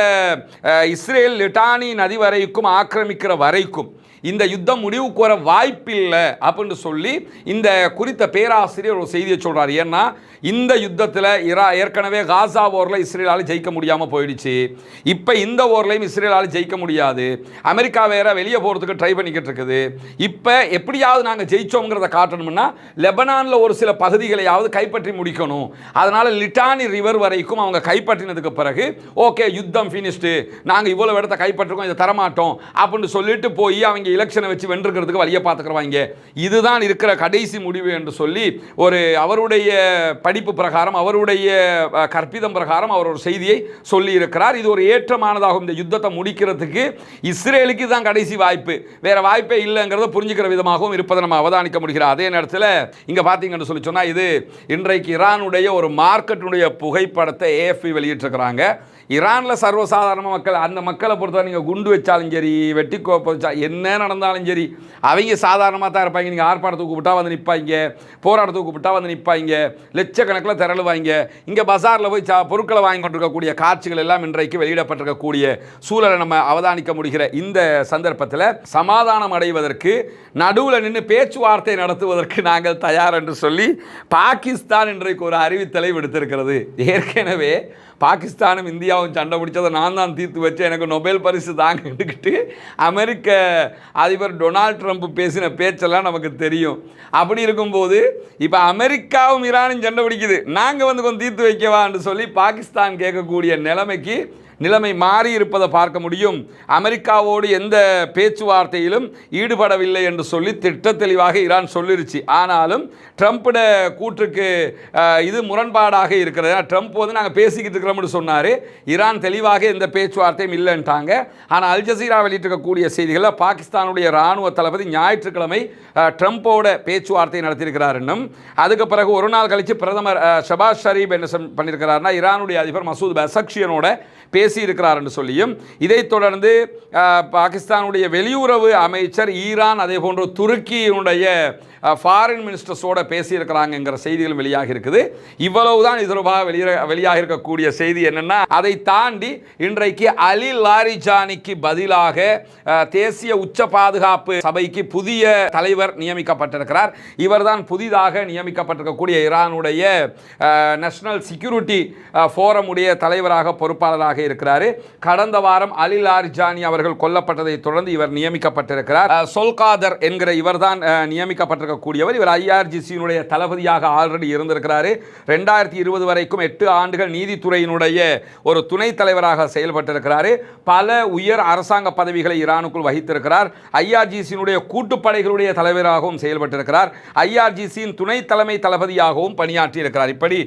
Speaker 1: இஸ்ரேல் லிட்டானி நதி வரைக்கும் ஆக்கிரமிக்கிற வரைக்கும் இந்த யுத்தம் முடிவுக்கு வர வாய்ப்பில்லை அப்படின்னு சொல்லி இந்த குறித்த பேராசிரியர் ஒரு செய்தியை சொல்கிறார். ஏன்னா இந்த யுத்தத்தில் ஏற்கனவே காசா ஓரில் இஸ்ரேலால் ஜெயிக்க முடியாமல் போயிடுச்சு. இப்போ இந்த ஓர்லையும் இஸ்ரேலால் ஜெயிக்க முடியாது. அமெரிக்கா வேற வெளியே போகிறதுக்கு ட்ரை பண்ணிக்கிட்டு இருக்குது. இப்போ எப்படியாவது நாங்கள் ஜெயிச்சோங்கிறத காட்டணும்னா லெபனானில் ஒரு சில பகுதிகளையாவது கைப்பற்றி முடிக்கணும். அதனால் லிட்டானி ரிவர் வரைக்கும் அவங்க கைப்பற்றினதுக்கு பிறகு ஓகே யுத்தம் ஃபினிஷ்டு, நாங்கள் இவ்வளோ இடத்த கைப்பற்றிருக்கோம், இதை தரமாட்டோம் அப்படின்னு சொல்லிட்டு போய் அவங்க எலெக்ஷனை வச்சு வென்றுக்கிறதுக்கு வழியை பார்த்துக்கிறவாங்க. இதுதான் இருக்கிற கடைசி முடிவு என்று சொல்லி ஒரு அவருடைய படிப்பு பிரகாரம், அவருடைய கற்பிதம் பிரகாரம் அவர் ஒரு செய்தியை சொல்லி இருக்கிறார். இது ஒரு ஏற்றமானதாகும். இந்த யுத்தத்தை முடிக்கிறதுக்கு இஸ்ரேலுக்கு தான் கடைசி வாய்ப்பு, வேற வாய்ப்பே இல்லைங்கிறத புரிஞ்சுக்கிற விதமாகவும் இருப்பதை நம்ம அவதானிக்க முடிகிறது. அதே நேரத்தில் இங்கே பார்த்தீங்கன்னு சொல்லி சொன்னால், இது இன்றைக்கு ஈரானுடைய ஒரு மார்க்கெட்டுடைய புகைப்படத்தை ஏஎஃப்பி வெளியிட்டிருக்கிறாங்க. ஈரானில் சர்வசாதாரண மக்கள், அந்த மக்களை பொறுத்தவரை நீங்கள் குண்டு வச்சாலும் சரி, வெட்டி கோப்பா என்ன நடந்தாலும் சரி, அவங்க சாதாரணமாக தான் இருப்பாங்க. நீங்கள் ஆர்ப்பாட்டத்துக்கு கூப்பிட்டா வந்து நிற்பாங்க, போராட்டத்துக்கு கூப்பிட்டா வந்து நிற்பாங்க, லட்சக்கணக்கில் திரளுவாங்க. இங்கே பஜாரில் போய் பொருட்களை வாங்கி கொண்டிருக்கக்கூடிய காட்சிகள் எல்லாம் இன்றைக்கு வெளியிடப்பட்டிருக்கக்கூடிய சூழலை நம்ம அவதானிக்க முடிகிற இந்த சந்தர்ப்பத்தில் சமாதானம் அடைவதற்கு, நடுவில் நின்று பேச்சுவார்த்தை நடத்துவதற்கு நாங்கள் தயார் என்று சொல்லி பாகிஸ்தான் இன்றைக்கு ஒரு அறிவித்தலை விடுத்திருக்கிறது. ஏற்கனவே பாகிஸ்தானும் இந்தியாவும் சண்டை பிடிச்சதை நான் தான் தீர்த்து வச்சு எனக்கு நொபேல் பரிசு தாங்கிட்டு அமெரிக்க அதிபர் டொனால்ட் ட்ரம்ப் பேசின பேச்செல்லாம் நமக்கு தெரியும். அப்படி இருக்கும்போது இப்போ அமெரிக்காவும் ஈரானும் சண்டை பிடிக்குது, நாங்கள் வந்து கொஞ்சம் தீர்த்து வைக்கவான்னு சொல்லி பாகிஸ்தான் கேட்கக்கூடிய நிலைமைக்கு நிலைமை மாறி இருப்பதை பார்க்க முடியும். அமெரிக்காவோடு எந்த பேச்சுவார்த்தையிலும் ஈடுபடவில்லை என்று சொல்லி திட்ட தெளிவாக ஈரான் சொல்லிருச்சு. ஆனாலும் ட்ரம்ப்போட கூற்றுக்கு இது முரண்பாடாக இருக்கிறது. ட்ரம்ப் வந்து நாங்கள் பேசிக்கிட்டு இருக்கிறோம்னு சொன்னார். ஈரான் தெளிவாக எந்த பேச்சுவார்த்தையும் இல்லைன்ட்டாங்க. ஆனால் அல் ஜசீரா வெளியிட்டிருக்கக்கூடிய செய்திகளில் பாகிஸ்தானுடைய இராணுவ தளபதி ஞாயிற்றுக்கிழமை ட்ரம்ப்போட பேச்சுவார்த்தை நடத்தியிருக்கிறார். இன்னும் அதுக்கு பிறகு ஒரு நாள் கழித்து பிரதமர் ஷபாஸ் ஷரீப் என்ன பண்ணியிருக்கிறார்னா ஈரானுடைய அதிபர் மசூத் பெசக்ஷியனோட பேசியிருக்கிறார் என்று சொல்லியும், இதைத் தொடர்ந்து பாகிஸ்தானுடைய வெளியுறவு அமைச்சர் ஈரான் அதே போன்று துருக்கியினுடைய ஃபாரின் மினிஸ்டர்ஸோட பேசியிருக்கிறாங்கிற செய்திகள் வெளியாக இருக்குது. இவ்வளவுதான் இது தொடர்பாக வெளியாக இருக்கக்கூடிய செய்தி. என்னன்னா, அதை தாண்டி இன்றைக்கு அலி லாரிஜானிக்கு பதிலாக தேசிய உச்ச பாதுகாப்பு சபைக்கு புதிய தலைவர் நியமிக்கப்பட்டிருக்கிறார். இவர்தான் புதிதாக நியமிக்கப்பட்டிருக்கக்கூடிய ஈரானுடைய நேஷனல் செக்யூரிட்டி ஃபோரம் உடைய தலைவராக பொறுப்பாளராக இருக்கிறார். கடந்த வாரம் அலி லாரிஜானி அவர்கள் கொல்லப்பட்டதை தொடர்ந்து இவர் நியமிக்கப்பட்டிருக்கிறார். சொல்காதர் என்கிற இவர்தான் நியமிக்கப்பட்டிருக்கிறார். கூடியவர். இவர் ஐஆர்ஜிசியினுடைய தளபதியாக ஆல்ரெடி இருந்திருக்கிறார். 2020 வரைக்கும் 8 ஆண்டுகள் நீதித்துறையினுடைய ஒரு துணைத் தலைவராக செயல்பட்டிருக்கிறார். பல உயர் அரசாங்க பதவிகளை ஈரானுக்குள் வகித்திருக்கிறார். ஐஆர்ஜிசியினுடைய கூட்டுப்படைகளுடைய தலைவராகவும் செயல்பட்டிருக்கிறார். ஐஆர்ஜிசியின் துணை தலைமை தளபதியாகவும் பணியாற்றியிருக்கிறார். இப்படி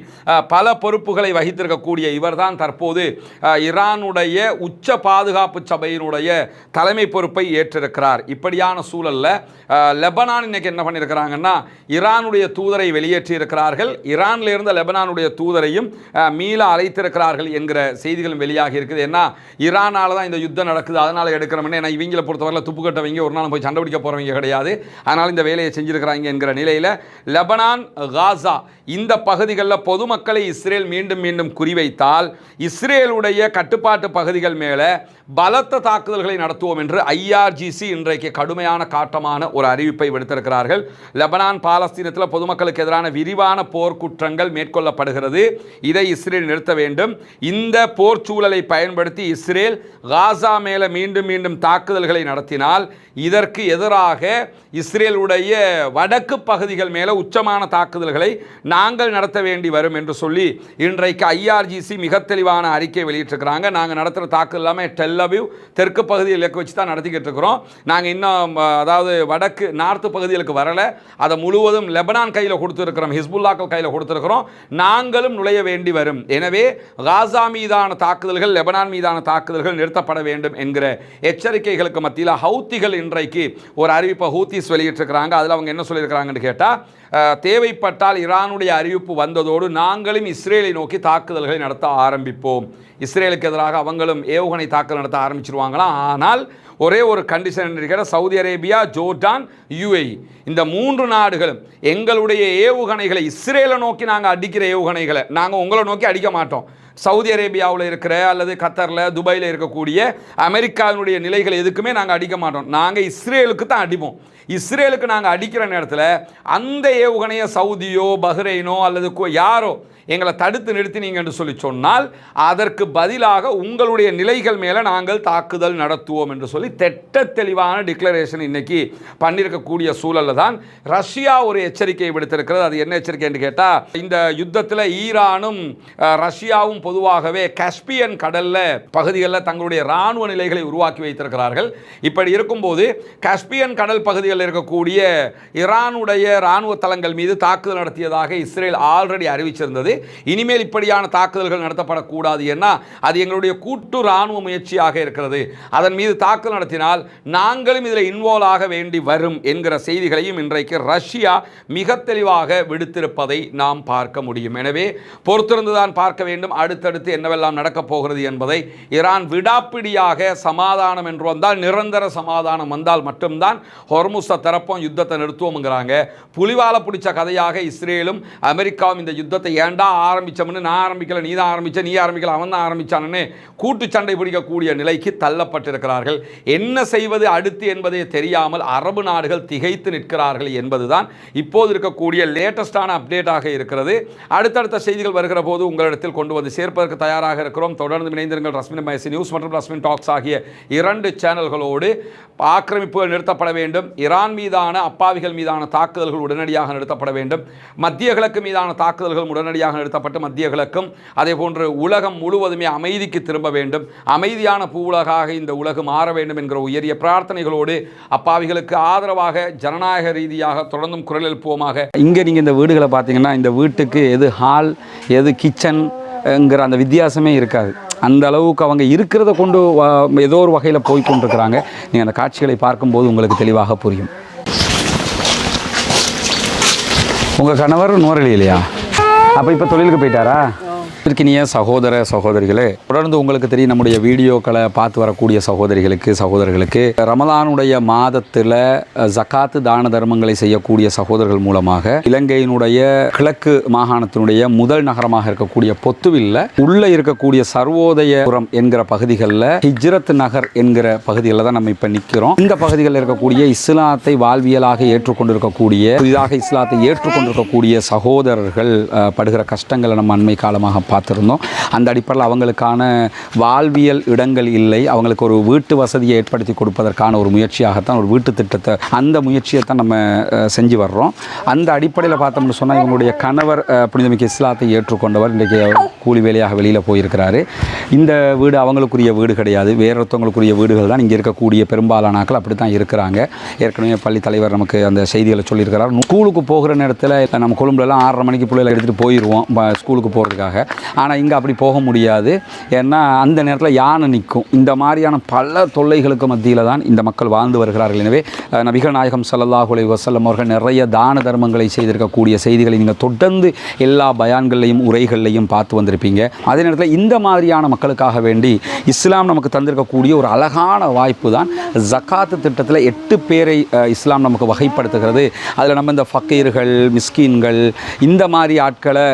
Speaker 1: பல பொறுப்புகளை வகித்திருக்கக்கூடிய இவர்தான் தற்போது ஈரானுடைய உச்ச பாதுகாப்பு சபையினுடைய தலைமை பொறுப்பை ஏற்றிருக்கிறார். இப்படியான சூழல்ல லெபனான் இன்னைக்கு என்ன பண்ணியிருக்கிறார்? ஈரானுடைய தூதரை வெளியேற்றி இருக்கிறார்கள். ஈரானில் இருந்த லெபனானுடைய தூதரையும் மீள அழைத்திருக்கிறார்கள் என்கிற செய்திகளும் வெளியாகி இருக்குது. ஏன்னா ஈரானால தான் இந்த யுத்தம் நடக்குது, அதனால எடுக்கிறோம்னு. ஏன்னா இவங்களை பொறுத்தவரை துப்பு கட்டவங்க ஒரு நாள் போய் சண்டை பிடிக்க போறவங்க கிடையாது. அதனால இந்த வேலையை செஞ்சிருக்கிறாங்க என்கிற நிலையில் லெபனான், காசா இந்த பகுதிகளில் பொதுமக்களை இஸ்ரேல் மீண்டும் மீண்டும் குறிவைத்தால் இஸ்ரேலுடைய கட்டுப்பாட்டு பகுதிகள் மேலே பலத்த தாக்குதல்களை நடத்துவோம் என்று ஐஆர்ஜிசி இன்றைக்கு கடுமையான காட்டமான ஒரு அறிவிப்பை விடுத்திருக்கிறார்கள். லெபனான் பாலஸ்தீனத்தில் பொதுமக்களுக்கு எதிரான விரிவான போர்க்குற்றங்கள் மேற்கொள்ளப்படுகிறது. இதை இஸ்ரேல் நிறுத்த வேண்டும். இந்த போர் சூழலை பயன்படுத்தி இஸ்ரேல் காசா மேலே மீண்டும் மீண்டும் தாக்குதல்களை நடத்தினால் இதற்கு எதிராக இஸ்ரேலுடைய வடக்கு பகுதிகள் மேலே உச்சமான தாக்குதல்களை நாங்கள் நடத்த வேண்டி வரும் என்று சொல்லி இன்றைக்கு ஐஆர்ஜிசி மிக தெளிவான அறிக்கை வெளியிட்டிருக்கிறாங்க. நாங்கள் நடத்துகிற தாக்குதல் எல்லாமே டெல்லவிவ் தெற்கு பகுதியில் இலக்கு வச்சு தான் நடத்திக்கிட்டு இருக்கிறோம். நாங்கள் இன்னும் அதாவது வடக்கு நார்த்து பகுதிகளுக்கு வரலை. அதை முழுவதும் லெபனான் கையில் கொடுத்துருக்கிறோம், ஹிஸ்புல்லாக்கள் கையில் கொடுத்துருக்கிறோம். நாங்களும் நுழைய வேண்டி வரும். எனவே காசா மீதான தாக்குதல்கள், லெபனான் மீதான தாக்குதல்கள் நிறுத்தப்பட வேண்டும் என்கிற எச்சரிக்கைகளுக்கு மத்தியில் ஹவுத்திகள் இன்றைக்கு ஒரு அறிவிப்பை ஹூத்திஸ் வெளியிட்டிருக்கிறாங்க. அதில் அவங்க என்ன சொல்லியிருக்கிறாங்கன்னு கேட்டால், தேவைப்பட்டால் ஈரானுடைய அறிவிப்பு வந்ததோடு நாங்களும் இஸ்ரேலை நோக்கி தாக்குதல்களை நடத்த ஆரம்பிப்போம். இஸ்ரேலுக்கு எதிராக அவங்களும் ஏவுகணை தாக்குதல் நடத்த ஆரம்பிச்சிருவாங்களாம். ஆனால் ஒரே ஒரு கண்டிஷன் இருக்கிற, சவுதி அரேபியா, ஜோர்டான், யுஏஇ இந்த 3 நாடுகளும் எங்களுடைய ஏவுகணைகளை இஸ்ரேலை நோக்கி நாங்கள் அடிக்கிற ஏவுகணைகளை நாங்கள் உங்களை நோக்கி அடிக்க மாட்டோம். சவுதி அரேபியாவில் இருக்கிற அல்லது கத்தரில், துபாயில் இருக்கக்கூடிய அமெரிக்காவினுடைய நிலைகள் எதுக்குமே நாங்கள் அடிக்க மாட்டோம். நாங்கள் இஸ்ரேலுக்கு தான் அடிப்போம். இஸ்ரேலுக்கு நாங்கள் அடிக்கிற நேரத்தில் அந்த ஏவுகணையை சவுதியோ பஹ்ரைனோ அல்லது யாரோ எங்களை தடுத்து நிறுத்தினீங்க என்று சொல்லி சொன்னால் அதற்கு பதிலாக உங்களுடைய நிலைகள் மேலே நாங்கள் தாக்குதல் நடத்துவோம் என்று சொல்லி திட்ட தெளிவான டிக்ளரேஷன் இன்னைக்கு பண்ணியிருக்கக்கூடிய சூழலில் தான் ரஷ்யா ஒரு எச்சரிக்கையை விடுத்திருக்கிறது. அது என்ன எச்சரிக்கை என்று கேட்டால், இந்த யுத்தத்தில் ஈரானும் ரஷ்யாவும் பொதுவாகவே காஸ்பியன் கடலில் பகுதிகளில் தங்களுடைய இராணுவ நிலைகளை உருவாக்கி வைத்திருக்கிறார்கள். இப்படி இருக்கும்போது காஸ்பியன் கடல் பகுதிகளில் இருக்கக்கூடிய ஈரானுடைய இராணுவ தளங்கள் மீது தாக்குதல் நடத்தியதாக இஸ்ரேல் ஆல்ரெடி அறிவிச்சிருந்தது. இனிமேல் இப்படியான தாக்குதல்கள் நடத்தப்படக்கூடாது. ஏன்னா அது எங்களுடைய கூட்டு இராணுவ முயற்சியாக இருக்கிறது. அதன் மீது தாக்குதல் நடத்தினால் நாங்களும் இதில் இன்வால்வ் ஆக வேண்டி வரும் என்கிற செய்திகளையும் இன்றைக்கு ரஷ்யா மிக தெளிவாக விடுத்திருப்பதை நாம் பார்க்க முடியும். எனவே பொறுத்திருந்துதான் பார்க்க வேண்டும் அடுத்தடுத்து என்னவெல்லாம் நடக்கப் போகிறது என்பதை. ஈரான் விடாப்பிடியாக சமாதானம் என்று வந்தால், நிரந்தர சமாதானம் வந்தால் மட்டும்தான் ஹொர்முஸை திறப்போம், யுத்தத்தை நிறுத்துவோம்ங்கிறாங்க. புலிவால பிடிச்ச கதையாக இஸ்ரேலும் அமெரிக்காவும் இந்த யுத்தத்தை ஏண்டா ஆரம்பிச்சோம்னு, நான் ஆரம்பிக்கல, நீ தான் ஆரம்பிச்ச, நீ ஆரம்பிக்கல, அவன் தான் ஆரம்பிச்சான்னு கூட்டு சண்டை பிடிக்கக்கூடிய நிலைக்கு தள்ளப்பட்டிருக்கிறார்கள். என்ன செய்வது அடுத்து என்பதை தெரியாமல் அரபு நாடுகள் திகைத்து நிற்கிறார்கள் என்பதுதான் இப்போது இருக்கக்கூடிய லேட்டஸ்டான அப்டேட்டாக இருக்கிறது. அடுத்தடுத்த செய்திகள் வருகிற போது உங்களிடத்தில் கொண்டு வந்து ஏற்பதற்கு தயாராக இருக்கிறோம். தொடர்ந்து இணைந்திருங்கள். ரஸ்மின் மைசி நியூஸ் மற்றும் ரஸ்மின் டாக்ஸ் ஆகிய 2 சேனல்களோடு. ஆக்கிரமிப்புகள் நிறுத்தப்பட வேண்டும், ஈரான் மீதான அப்பாவிகள் மீதான தாக்குதல்கள் உடனடியாக நிறுத்தப்பட வேண்டும், மத்திய கிழக்கு மீதான தாக்குதல்கள் உடனடியாக நிறுத்தப்பட்டு மத்திய கிழக்கும் அதே போன்று உலகம் முழுவதுமே அமைதிக்கு திரும்ப வேண்டும், அமைதியான பூவுலகாக இந்த உலகம் மாற வேண்டும் என்கிற உயரிய பிரார்த்தனைகளோடு அப்பாவிகளுக்கு ஆதரவாக ஜனநாயக ரீதியாக தொடர்ந்தும் குரல் எழுப்புவோமாக. இங்கே நீங்கள் இந்த வீடுகளை பார்த்தீங்கன்னா இந்த வீட்டுக்கு எது ஹால் எது கிச்சன்ங்கிற அந்த வித்தியாசமே இருக்காது. அந்த அளவுக்கு அவங்க இருக்கிறத கொண்டு ஏதோ ஒரு வகையில் போய் கொண்டிருக்கிறாங்க. நீங்கள் அந்த காட்சிகளை பார்க்கும்போது உங்களுக்கு தெளிவாக புரியும். உங்கள் கணவர் நுவரெலியிலையா? அப்போ இப்போ தொழிலுக்கு போயிட்டாரா? இனிய சகோதர சகோதரிகளே, தொடர்ந்து உங்களுக்கு தெரியும் நம்முடைய வீடியோக்களை பார்த்து வரக்கூடிய சகோதரிகளுக்கு ரமலானுடைய மாதத்தில் ஜகாத்து தான தர்மங்களை செய்யக்கூடிய சகோதரர்கள் மூலமாக இலங்கையினுடைய கிழக்கு மாகாணத்தினுடைய முதல் நகரமாக இருக்கக்கூடிய பொத்துவில்ல உள்ள இருக்கக்கூடிய சர்வோதயபுரம் என்கிற பகுதிகளில் ஹிஜ்ரத் நகர் என்கிற பகுதிகளில் தான் நம்ம இப்போ நிற்கிறோம். இந்த பகுதிகளில் இருக்கக்கூடிய இஸ்லாத்தை வாழ்வியலாக ஏற்றுக்கொண்டிருக்கக்கூடிய புதிதாக இஸ்லாத்தை ஏற்றுக்கொண்டிருக்கக்கூடிய சகோதரர்கள் படுகிற கஷ்டங்களை நம்ம அண்மை காலமாக பார்த்துருந்தோம். அந்த அடிப்படையில் அவங்களுக்கான வாழ்வியல் இடங்கள் இல்லை, அவங்களுக்கு ஒரு வீட்டு வசதியை ஏற்படுத்தி கொடுப்பதற்கான ஒரு முயற்சியாகத்தான் ஒரு வீட்டு திட்டத்தை அந்த முயற்சியை தான் நம்ம செஞ்சு வர்றோம். அந்த அடிப்படையில் பார்த்தோம்னு சொன்னால் இவங்களுடைய கணவர் புனிதமிக்க இஸ்லாத்தை ஏற்றுக்கொண்டவர் இன்றைக்கு கூலி வேலையாக வெளியில் போயிருக்கிறாரு. இந்த வீடு அவங்களுக்குரிய வீடு கிடையாது, வேறொருத்தவங்களுக்குரிய வீடுகள் தான். இங்கே இருக்கக்கூடிய பெரும்பாலானாக்கள் அப்படி தான் இருக்கிறாங்க. ஏற்கனவே பள்ளி தலைவர் நமக்கு அந்த செய்திகளை சொல்லியிருக்கிறார். ஸ்கூலுக்கு போகிற நேரத்தில் நம்ம கொழும்புலாம் 6:30 மணிக்கு பிள்ளைகளை எடுத்துகிட்டு போயிடுவோம் ஸ்கூலுக்கு போகிறதுக்காக. ஆனால் இங்கே அப்படி போக முடியாது. ஏன்னா அந்த நேரத்தில் யானை நிற்கும். இந்த மாதிரியான பல தொல்லைகளுக்கு மத்தியில் தான் இந்த மக்கள் வாழ்ந்து வருகிறார்கள். எனவே நபிகள் நாயகம் ஸல்லல்லாஹு அலைஹி வஸல்லம் அவர்கள் நிறைய தான தர்மங்களை செய்திருக்கக்கூடிய செய்திகளை நீங்கள் தொடர்ந்து எல்லா பயான்களையும் உரைகளையும் பார்த்து வந்திருப்பீங்க. அதே நேரத்தில் இந்த மாதிரியான மக்களுக்காக வேண்டி இஸ்லாம் நமக்கு தந்திருக்கக்கூடிய ஒரு அழகான வாய்ப்பு தான் ஜகாத்து திட்டத்தில் 8 பேரை இஸ்லாம் நமக்கு வகைப்படுத்துகிறது. அதில் நம்ம இந்த ஃபக்கீர்கள் மிஸ்கீன்கள் இந்த மாதிரி ஆட்களை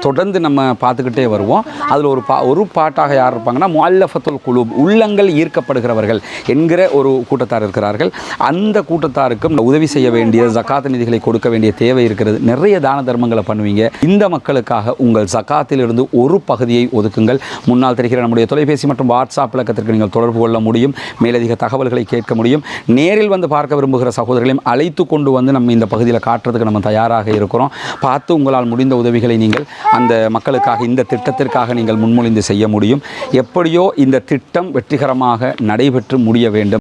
Speaker 1: தொடர்ந்து நம்ம பார்த்துக்கிட்டே வருவோம். அதில் ஒரு பாட்டாக யார் இருப்பாங்கன்னா முஅல்லஃபத்துல் குலூப் உள்ளங்கள் ஈர்க்கப்படுகிறவர்கள் என்கிற ஒரு கூட்டத்தார் இருக்கிறார்கள். அந்த கூட்டத்தாருக்கும் உதவி செய்ய வேண்டிய ஜகாத் நிதிகளை கொடுக்க வேண்டிய தேவை இருக்கிறது. நிறைய தான தர்மங்களை பண்ணுவீங்க. இந்த மக்களுக்காக உங்கள் ஜகாத்திலிருந்து ஒரு பகுதியை ஒதுக்குங்கள். முன்னால் தெரிகிற நம்முடைய தொலைபேசி மற்றும் வாட்ஸ்அப் இலக்கத்திற்கு நீங்கள் தொடர்பு கொள்ள முடியும். மேலதிக தகவல்களை கேட்க முடியும். நேரில் வந்து பார்க்க விரும்புகிற சகோதரர்களையும் அழைத்து கொண்டு வந்து நம்ம இந்த பகுதியில் காட்டுறதுக்கு நம்ம தயாராக இருக்கிறோம். பார்த்து உங்களால் முடிந்த உதவிகளை நீங்கள் அந்த மக்களுக்காக இந்த திட்டத்திற்காக நீங்கள் முன்மொழிந்து செய்ய முடியும். எப்படியோ இந்த திட்டம் வெற்றிகரமாக நடைபெற்று முடிய வேண்டும்.